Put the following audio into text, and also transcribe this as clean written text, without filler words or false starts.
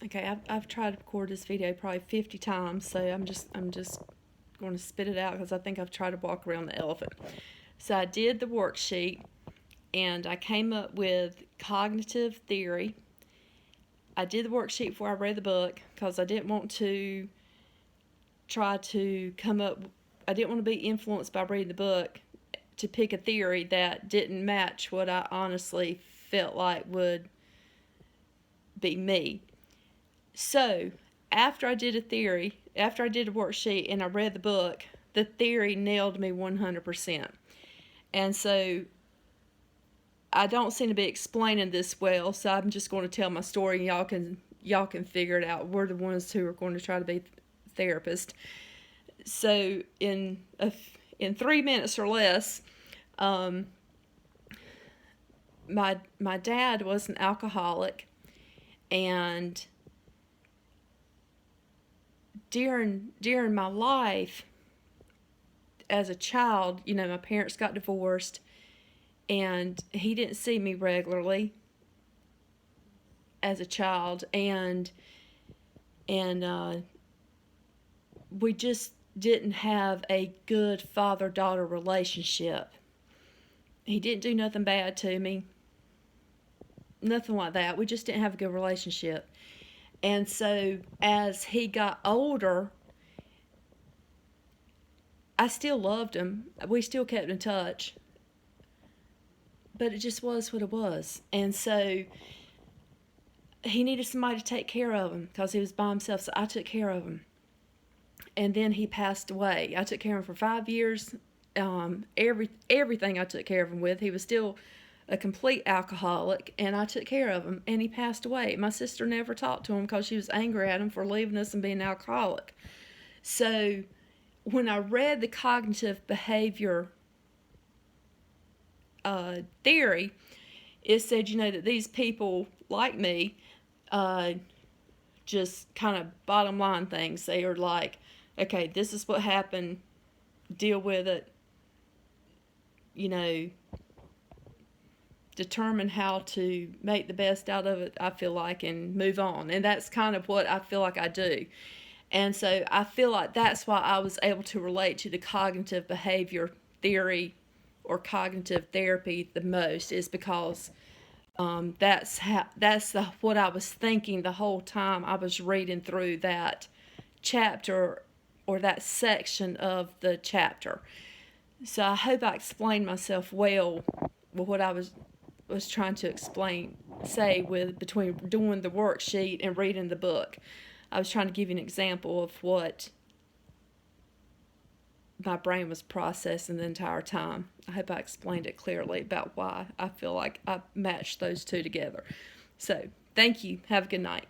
Okay, I've tried to record this video probably 50 times, so I'm just going to spit it out because I think I've tried to walk around the elephant. So I did the worksheet, and I came up with cognitive theory. I did the worksheet before I read the book because I didn't want to try to come up, I didn't want to be influenced by reading the book to pick a theory that didn't match what I honestly felt like would be me. So after I did a worksheet and I read the book, the theory nailed me 100%. And so I don't seem to be explaining this well, so I'm just going to tell my story, and y'all can figure it out. We're the ones who are going to try to be therapists. So in 3 minutes or less, my dad was an alcoholic, and during my life as a child, my parents got divorced, and he didn't see me regularly as a child, and we just didn't have a good father-daughter relationship. He didn't do nothing bad to me, nothing like that. We just didn't have a good relationship. And so as he got older, I still loved him. We still kept in touch. But it just was what it was. And so he needed somebody to take care of him because he was by himself, so I took care of him. And then he passed away. I took care of him for 5 years. Everything I took care of him with. He was still a complete alcoholic, and I took care of him, and he passed away. My sister never talked to him because she was angry at him for leaving us and being an alcoholic. So when I read the cognitive behavior theory, it said, that these people like me just kind of bottom line things. They are like, okay, this is what happened, deal with it, determine how to make the best out of it, I feel like, and move on. And that's kind of what I feel like I do. And so I feel like that's why I was able to relate to the cognitive behavior theory or cognitive therapy the most, is because that's what I was thinking the whole time I was reading through that chapter or that section of the chapter. So I hope I explained myself well with what I was trying to say between doing the worksheet and reading the book. I was trying to give you an example of what my brain was processing the entire time. I hope I explained it clearly about why I feel like I matched those two together. So, thank you. Have a good night.